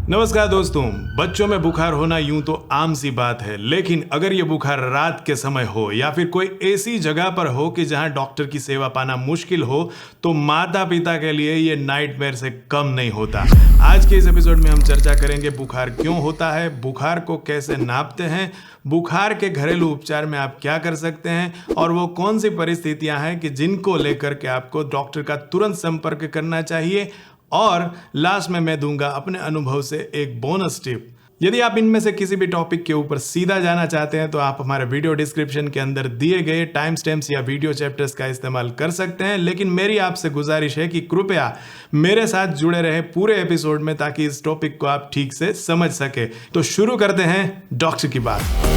नमस्कार दोस्तों। बच्चों में बुखार होना यूं तो आम सी बात है, लेकिन अगर ये बुखार रात के समय हो या फिर कोई ऐसी जगह पर हो कि जहां डॉक्टर की सेवा पाना मुश्किल हो, तो माता पिता के लिए ये नाइटमेयर से कम नहीं होता। आज के इस एपिसोड में हम चर्चा करेंगे बुखार क्यों होता है, बुखार को कैसे नापते हैं, बुखार के घरेलू उपचार में आप क्या कर सकते हैं और वो कौन सी परिस्थितियां हैं कि जिनको लेकर के आपको डॉक्टर का तुरंत संपर्क करना चाहिए, और लास्ट में मैं दूंगा अपने अनुभव से एक बोनस टिप। यदि आप इनमें से किसी भी टॉपिक के ऊपर सीधा जाना चाहते हैं तो आप हमारे वीडियो डिस्क्रिप्शन के अंदर दिए गए टाइम स्टैम्प्स या वीडियो चैप्टर्स का इस्तेमाल कर सकते हैं, लेकिन मेरी आपसे गुजारिश है कि कृपया मेरे साथ जुड़े रहे पूरे एपिसोड में, ताकि इस टॉपिक को आप ठीक से समझ सके। तो शुरू करते हैं डॉक्टर की बात।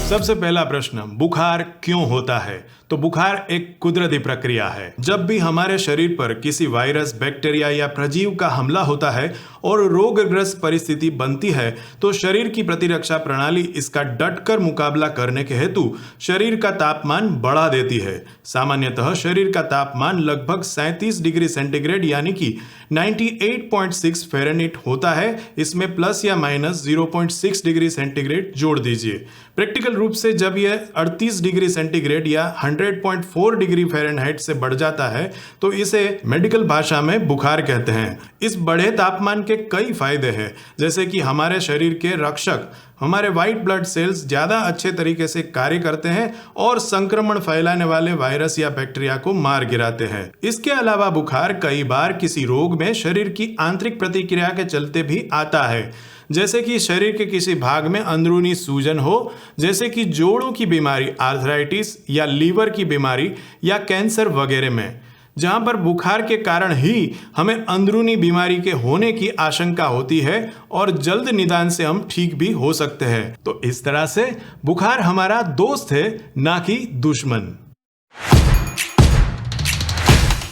सबसे पहला प्रश्न, बुखार क्यों होता है? तो बुखार एक कुदरती प्रक्रिया है। जब भी हमारे शरीर पर किसी वायरस, बैक्टीरिया या प्रजीव का हमला होता है और रोगग्रस्त परिस्थिति बनती है, तो शरीर की प्रतिरक्षा प्रणाली इसका डटकर मुकाबला करने के हेतु शरीर का तापमान बढ़ा देती है। सामान्यतः शरीर का तापमान लगभग 37 डिग्री सेंटीग्रेड यानी कि 98.6 फ़ारेनहाइट होता है। इसमें प्लस या माइनस 0.6 डिग्री सेंटीग्रेड जोड़ दीजिए। प्रैक्टिकल रूप से जब यह 38 डिग्री सेंटीग्रेड या 100.4 डिग्री फ़ारेनहाइट से बढ़ जाता है तो इसे मेडिकल भाषा में बुखार कहते हैं। इस बढ़े तापमान के कई फायदे हैं, जैसे कि हमारे शरीर के रक्षक, हमारे व्हाइट ब्लड सेल्स ज़्यादा अच्छे तरीके से कार्य करते हैं और संक्रमण फैलाने वाले वायरस या बैक्टीरिया को मार गिराते हैं। इसके अलावा बुखार कई बार किसी रोग में शरीर की आंतरिक प्रतिक्रिया के चलते भी आता है, जैसे कि शरीर के किसी भाग में अंदरूनी सूजन हो, जैसे कि जोड़ों की बीमारी, आर्थराइटिस या लीवर की बीमारी या कैंसर वगैरह में, जहां पर बुखार के कारण ही हमें अंदरूनी बीमारी के होने की आशंका होती है और जल्द निदान से हम ठीक भी हो सकते हैं। तो इस तरह से बुखार हमारा दोस्त है, ना कि दुश्मन।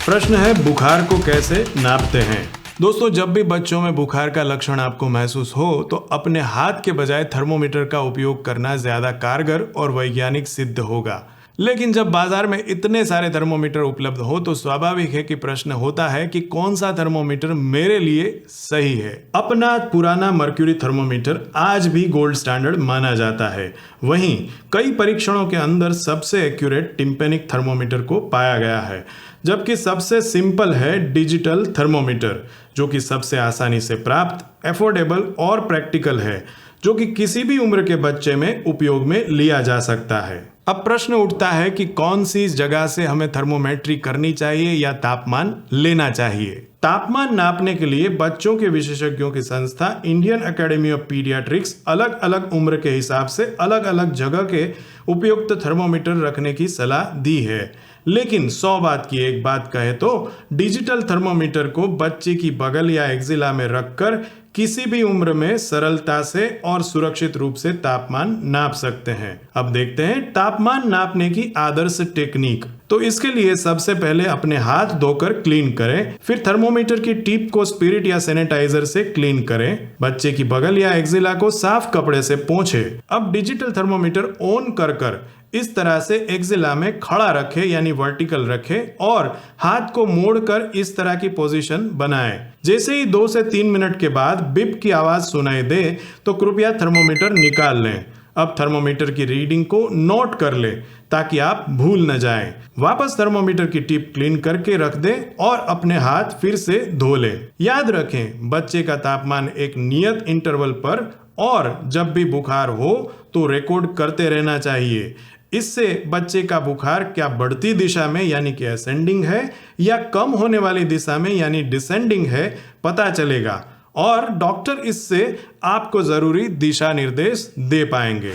प्रश्न है, बुखार को कैसे नापते हैं? दोस्तों, जब भी बच्चों में बुखार का लक्षण आपको महसूस हो तो अपने हाथ के बजाय थर्मोमीटर का उपयोग करना ज्यादा कारगर और वैज्ञानिक सिद्ध होगा। लेकिन जब बाजार में इतने सारे थर्मोमीटर उपलब्ध हो तो स्वाभाविक है कि प्रश्न होता है कि कौन सा थर्मोमीटर मेरे लिए सही है। अपना पुराना मर्क्यूरी थर्मोमीटर आज भी गोल्ड स्टैंडर्ड माना जाता है। वहीं कई परीक्षणों के अंदर सबसे एक्यूरेट टिम्पेनिक थर्मोमीटर को पाया गया है, जबकि सबसे सिंपल है डिजिटल थर्मोमीटर, जो कि सबसे आसानी से प्राप्त, एफोर्डेबल और प्रैक्टिकल है, जो कि किसी भी उम्र के बच्चे में उपयोग में लिया जा सकता है। अब प्रश्न उठता है कि कौन सी जगह से हमें थर्मोमेट्री करनी चाहिए या तापमान लेना चाहिए। तापमान नापने के लिए बच्चों के विशेषज्ञों की संस्था इंडियन एकेडमी ऑफ पीडियाट्रिक्स अलग अलग उम्र के हिसाब से अलग अलग जगह के उपयुक्त थर्मोमीटर रखने की सलाह दी है। लेकिन 100 बात की एक बात कहे तो डिजिटल थर्मोमीटर को बच्चे की बगल या एक्जिला में रखकर किसी भी उम्र में सरलता से और सुरक्षित रूप से तापमान नाप सकते हैं। अब देखते हैं तापमान नापने की आदर्श टेक्निक। तो इसके लिए सबसे पहले अपने हाथ धोकर क्लीन करें, फिर थर्मोमीटर की टिप को स्पिरिट या सैनिटाइजर से क्लीन करें। बच्चे की बगल या एक्जिला को साफ कपड़े से पोंछें। अब डिजिटल थर्मोमीटर ऑन कर इस तरह से एक्जिला में खड़ा रखें, यानी वर्टिकल रखें, और हाथ को मोड़कर इस तरह की पोजीशन बनाएं। जैसे ही 2 से 3 मिनट के बाद बिप की आवाज सुनाई दे तो कृपया थर्मोमीटर निकाल लें। अब थर्मोमीटर की रीडिंग को नोट कर लें ताकि आप भूल न जाएं। वापस थर्मोमीटर की टिप क्लीन करके रख दें और अपने हाथ फिर से धो लें। याद रखें, बच्चे का तापमान एक नियत इंटरवल पर और जब भी बुखार हो तो रिकॉर्ड करते रहना चाहिए। इससे बच्चे का बुखार क्या बढ़ती दिशा में यानी कि असेंडिंग है या कम होने वाली दिशा में यानी डिसेंडिंग है पता चलेगा, और डॉक्टर इससे आपको जरूरी दिशा निर्देश दे पाएंगे।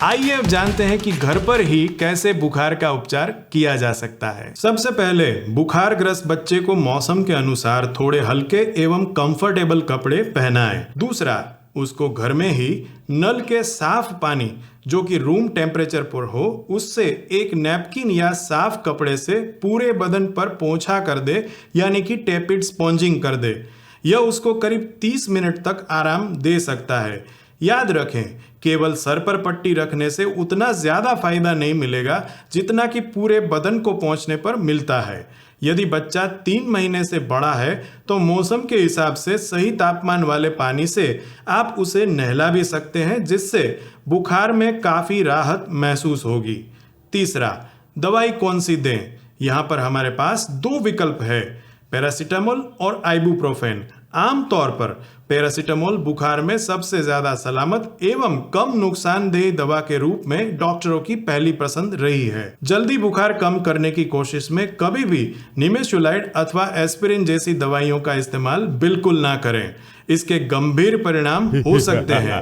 आइए अब जानते हैं कि घर पर ही कैसे बुखार का उपचार किया जा सकता है। सबसे पहले बुखारग्रस्त बच्चे को मौसम के अनुसार थोड़े हल्के एवं कंफर्टेबल कपड़े पहनाएं। दूसरा, उसको घर में ही नल के साफ पानी, जो कि रूम टेम्परेचर पर हो, उससे एक नैपकिन या साफ कपड़े से पूरे बदन पर पोंछा कर दे, यानी कि टेपिड स्पॉन्जिंग कर दे। यह उसको करीब 30 मिनट तक आराम दे सकता है। याद रखें, केवल सर पर पट्टी रखने से उतना ज्यादा फायदा नहीं मिलेगा जितना कि पूरे बदन को पहुंचने पर मिलता है। यदि बच्चा 3 महीने से बड़ा है तो मौसम के हिसाब से सही तापमान वाले पानी से आप उसे नहला भी सकते हैं, जिससे बुखार में काफ़ी राहत महसूस होगी। तीसरा, दवाई कौन सी दें? यहाँ पर हमारे पास 2 विकल्प है, पैरासीटामोल और आइबुप्रोफेन। आमतौर पर पैरासीटामोल बुखार में सबसे ज्यादा सलामत एवं कम नुकसानदेह दवा के रूप में डॉक्टरों की पहली पसंद रही है। जल्दी बुखार कम करने की कोशिश में कभी भी निमेसुलाइड अथवा एस्पिरिन जैसी दवाइयों का इस्तेमाल बिल्कुल ना करें, इसके गंभीर परिणाम हो सकते हैं।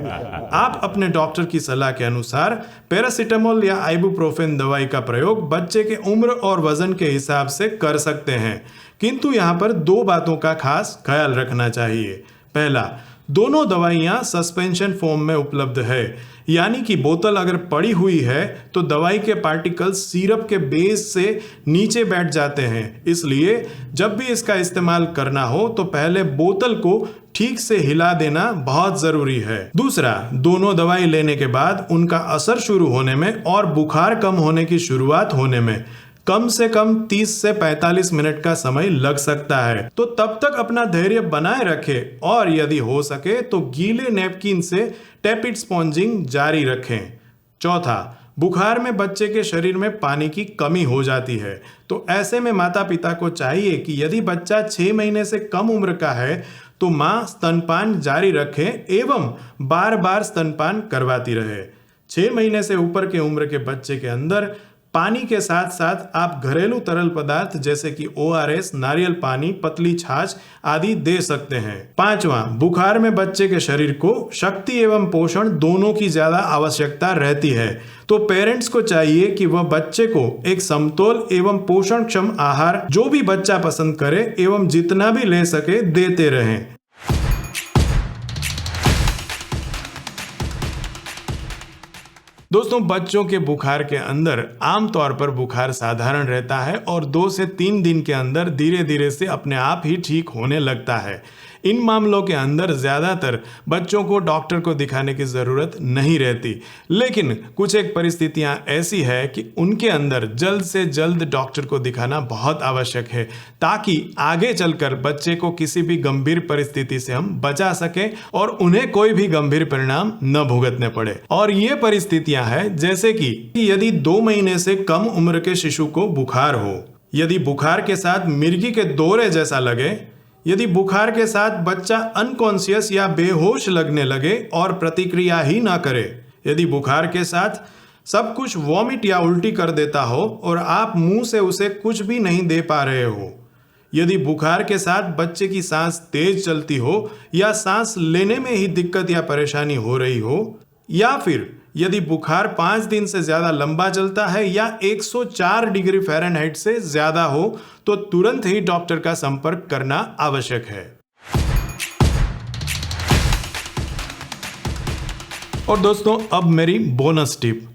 आप अपने डॉक्टर की सलाह के अनुसार पैरासीटामोल या आइबुप्रोफेन दवाई का प्रयोग बच्चे के उम्र और वजन के हिसाब से कर सकते हैं, किंतु यहाँ पर 2 बातों का खास ख्याल रखना चाहिए। पहला, दोनों दवाइयाँ सस्पेंशन फॉर्म में उपलब्ध है, यानी कि बोतल अगर पड़ी हुई है तो दवाई के पार्टिकल्स सिरप के बेस से नीचे बैठ जाते हैं। इसलिए जब भी इसका इस्तेमाल करना हो तो पहले बोतल को ठीक से हिला देना बहुत जरूरी है। दूसरा, दोनों दवाई लेने के बाद उनका असर शुरू होने में और बुखार कम होने की शुरुआत होने में कम से कम 30 से 45 मिनट का समय लग सकता है, तो तब तक अपना धैर्य बनाए रखें और यदि हो सके तो गीले नैपकिन से टैपिड स्पॉन्जिंग जारी रखें। चौथा, बुखार में बच्चे के शरीर में पानी की कमी हो जाती है, तो ऐसे में माता पिता को चाहिए कि यदि बच्चा 6 महीने से कम उम्र का है तो माँ स्तनपान जारी रखे एवं बार बार स्तनपान करवाती रहे। 6 महीने से ऊपर के उम्र के बच्चे के अंदर पानी के साथ साथ आप घरेलू तरल पदार्थ जैसे कि ORS, नारियल पानी, पतली छाछ आदि दे सकते हैं। पांचवा, बुखार में बच्चे के शरीर को शक्ति एवं पोषण दोनों की ज्यादा आवश्यकता रहती है, तो पेरेंट्स को चाहिए कि वह बच्चे को एक समतोल एवं पोषणक्षम आहार जो भी बच्चा पसंद करे एवं जितना भी ले सके देते रहें। दोस्तों, बच्चों के बुखार के अंदर आमतौर पर बुखार साधारण रहता है और 2 से 3 दिन के अंदर धीरे धीरे से अपने आप ही ठीक होने लगता है। इन मामलों के अंदर ज़्यादातर बच्चों को डॉक्टर को दिखाने की ज़रूरत नहीं रहती, लेकिन कुछ एक परिस्थितियां ऐसी है कि उनके अंदर जल्द से जल्द डॉक्टर को दिखाना बहुत आवश्यक है, ताकि आगे चलकर बच्चे को किसी भी गंभीर परिस्थिति से हम बचा सकें और उन्हें कोई भी गंभीर परिणाम न भुगतने पड़े। और ये परिस्थितियां हैं जैसे कि यदि 2 महीने से कम उम्र के शिशु को बुखार हो, यदि बुखार के साथ मिर्गी के दौरे जैसा लगे, यदि बुखार के साथ बच्चा अनकॉन्शियस या बेहोश लगने लगे और प्रतिक्रिया ही ना करे, यदि बुखार के साथ सब कुछ वॉमिट या उल्टी कर देता हो और आप मुंह से उसे कुछ भी नहीं दे पा रहे हो, यदि बुखार के साथ बच्चे की सांस तेज चलती हो या सांस लेने में ही दिक्कत या परेशानी हो रही हो, या फिर यदि बुखार 5 दिन से ज्यादा लंबा चलता है या 104 डिग्री फ़ारेनहाइट से ज्यादा हो, तो तुरंत ही डॉक्टर का संपर्क करना आवश्यक है। और दोस्तों, अब मेरी बोनस टिप।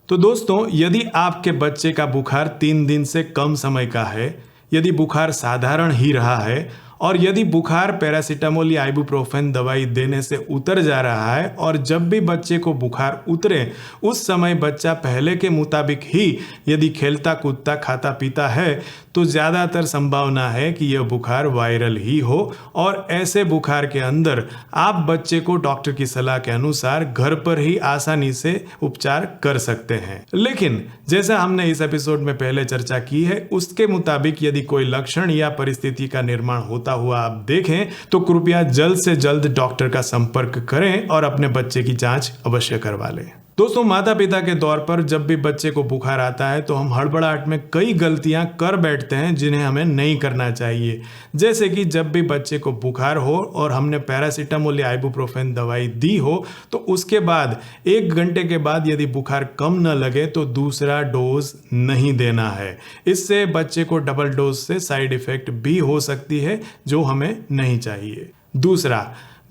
तो दोस्तों, यदि आपके बच्चे का बुखार 3 दिन से कम समय का है, यदि बुखार साधारण ही रहा है और यदि बुखार पैरासीटामोल या आइबुप्रोफेन दवाई देने से उतर जा रहा है और जब भी बच्चे को बुखार उतरे उस समय बच्चा पहले के मुताबिक ही यदि खेलता कूदता खाता पीता है, तो ज़्यादातर संभावना है कि यह बुखार वायरल ही हो और ऐसे बुखार के अंदर आप बच्चे को डॉक्टर की सलाह के अनुसार घर पर ही आसानी से उपचार कर सकते हैं। लेकिन जैसा हमने इस एपिसोड में पहले चर्चा की है, उसके मुताबिक यदि कोई लक्षण या परिस्थिति का निर्माण होता हुआ आप देखें तो कृपया जल्द से जल्द डॉक्टर का संपर्क करें और अपने बच्चे की जांच अवश्य करवा लें। दोस्तों, माता पिता के तौर पर जब भी बच्चे को बुखार आता है तो हम हड़बड़ाहट में कई गलतियां कर बैठते हैं जिन्हें हमें नहीं करना चाहिए। जैसे कि जब भी बच्चे को बुखार हो और हमने पैरासीटामोल या आइबुप्रोफेन दवाई दी हो तो उसके बाद 1 घंटे के बाद यदि बुखार कम न लगे तो दूसरा डोज नहीं देना है। इससे बच्चे को डबल डोज से साइड इफेक्ट भी हो सकती है जो हमें नहीं चाहिए। दूसरा,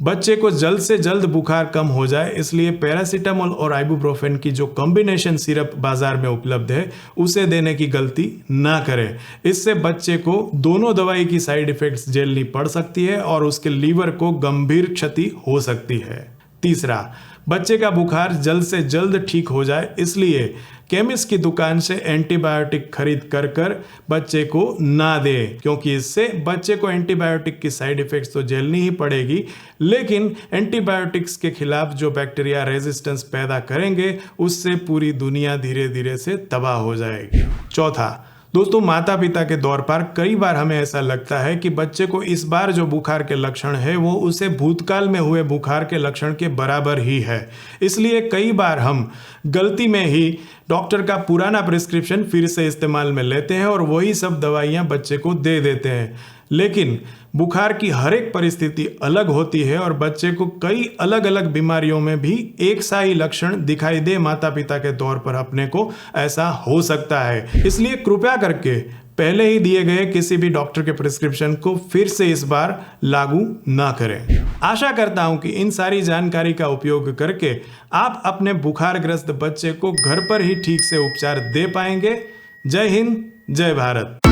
बच्चे को जल्द से जल्द बुखार कम हो जाए इसलिए पैरासीटामोल और आइबुप्रोफेन की जो कॉम्बिनेशन सिरप बाजार में उपलब्ध है उसे देने की गलती ना करें। इससे बच्चे को दोनों दवाई की साइड इफेक्ट्स झेलनी पड़ सकती है और उसके लीवर को गंभीर क्षति हो सकती है। तीसरा, बच्चे का बुखार जल्द से जल्द ठीक हो जाए, इसलिए केमिस्ट की दुकान से एंटीबायोटिक खरीद कर बच्चे को ना दे, क्योंकि इससे बच्चे को एंटीबायोटिक की साइड इफेक्ट्स तो झेलनी ही पड़ेगी, लेकिन एंटीबायोटिक्स के खिलाफ जो बैक्टीरिया रेजिस्टेंस पैदा करेंगे उससे पूरी दुनिया धीरे धीरे से तबाह हो जाएगी। चौथा, दोस्तों माता पिता के दौर पर कई बार हमें ऐसा लगता है कि बच्चे को इस बार जो बुखार के लक्षण है वो उसे भूतकाल में हुए बुखार के लक्षण के बराबर ही है, इसलिए कई बार हम गलती में ही डॉक्टर का पुराना प्रिस्क्रिप्शन फिर से इस्तेमाल में लेते हैं और वही सब दवाइयां बच्चे को दे देते हैं। लेकिन बुखार की हर एक परिस्थिति अलग होती है और बच्चे को कई अलग अलग बीमारियों में भी एक सा ही लक्षण दिखाई दे, माता पिता के तौर पर अपने को ऐसा हो सकता है। इसलिए कृपया करके पहले ही दिए गए किसी भी डॉक्टर के प्रिस्क्रिप्शन को फिर से इस बार लागू ना करें। आशा करता हूं कि इन सारी जानकारी का उपयोग करके आप अपने बुखारग्रस्त बच्चे को घर पर ही ठीक से उपचार दे पाएंगे। जय हिंद, जय भारत।